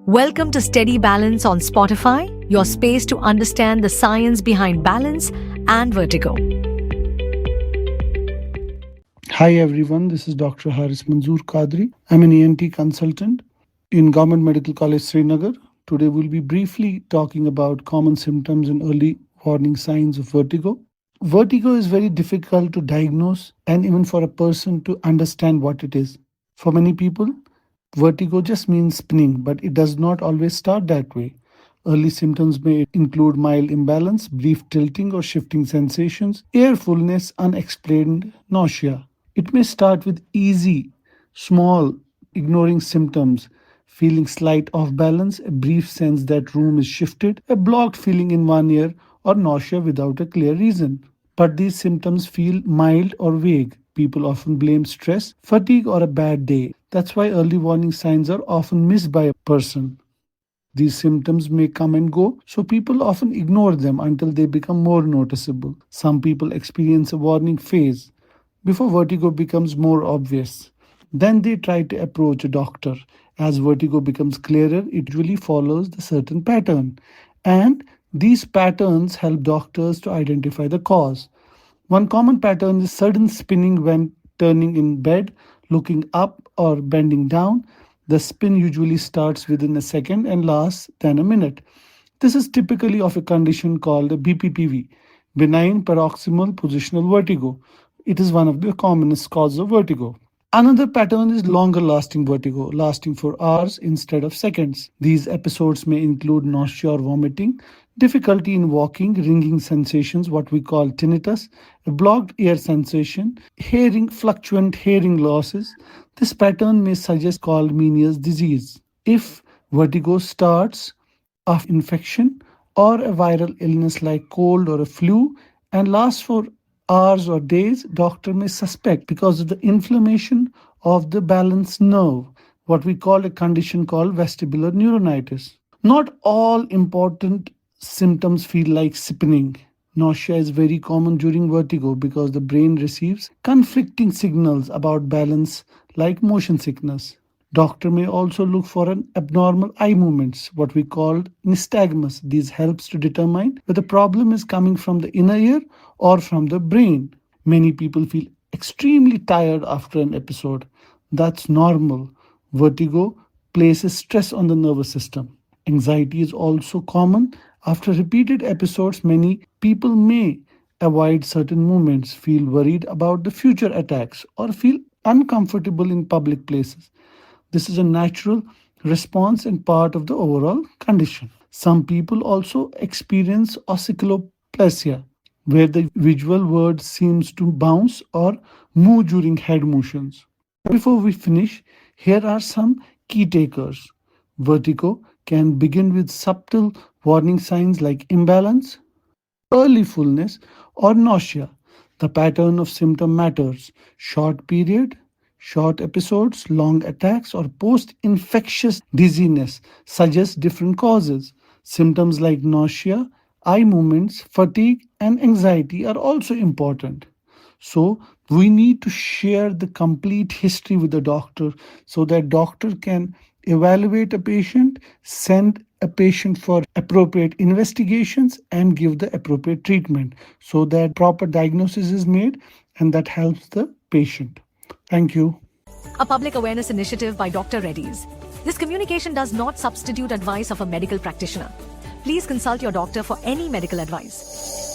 Welcome to Steady Balance on Spotify, your space to understand the science behind balance and vertigo. Hi everyone, this is Dr. Manzoor Qadri. I'm an ENT consultant in Government Medical College Srinagar. Today we'll be briefly talking about common symptoms and early warning signs of vertigo. Vertigo is very difficult to diagnose and even for a person to understand what it is. For many people, vertigo just means spinning, but it does not always start that way. Early symptoms may include mild imbalance, brief tilting or shifting sensations, air fullness, unexplained nausea. It may start with easy, small, ignoring symptoms, feeling slight off balance, a brief sense that room is shifted, a blocked feeling in one ear, or nausea without a clear reason. But these symptoms feel mild or vague. People often blame stress, fatigue, or a bad day. That's why early warning signs are often missed by a person. These symptoms may come and go, so people often ignore them until they become more noticeable. Some people experience a warning phase before vertigo becomes more obvious. Then they try to approach a doctor. As vertigo becomes clearer, it usually follows the certain pattern. And these patterns help doctors to identify the cause. One common pattern is sudden spinning when turning in bed, looking up, or bending down. The spin usually starts within a second and lasts then a minute. This is typically of a condition called a BPPV, benign paroxysmal positional vertigo. It is one of the commonest causes of vertigo. Another pattern is longer lasting vertigo, lasting for hours instead of seconds. These episodes may include nausea or vomiting, difficulty in walking, ringing sensations, what we call tinnitus, a blocked ear sensation, fluctuant hearing losses. This pattern may suggest called Meniere's disease. If vertigo starts of infection or a viral illness like cold or a flu and lasts for hours or days, doctor may suspect because of the inflammation of the balance nerve, what we call a condition called vestibular neuronitis. Not all important symptoms feel like spinning. Nausea is very common during vertigo because the brain receives conflicting signals about balance like motion sickness. Doctor may also look for an abnormal eye movements, what we call nystagmus. These helps to determine whether the problem is coming from the inner ear or from the brain. Many people feel extremely tired after an episode. That's normal. Vertigo places stress on the nervous system. Anxiety is also common. After repeated episodes, many people may avoid certain movements, feel worried about the future attacks, or feel uncomfortable in public places. This is a natural response and part of the overall condition. Some people also experience ossiculoplasia, where the visual word seems to bounce or move during head motions. Before we finish, here are some key takers. Vertigo can begin with subtle warning signs like imbalance, early fullness, or nausea. The pattern of symptom matters. Short period, short episodes, long attacks, or post infectious dizziness suggest different causes. Symptoms like nausea, eye movements, fatigue, and anxiety are also important. So, we need to share the complete history with the doctor so that doctor can evaluate a patient, send a patient for appropriate investigations and give the appropriate treatment so that proper diagnosis is made and that helps the patient. Thank you. A public awareness initiative by Dr. Reddy's. This communication does not substitute advice of a medical practitioner. Please consult your doctor for any medical advice.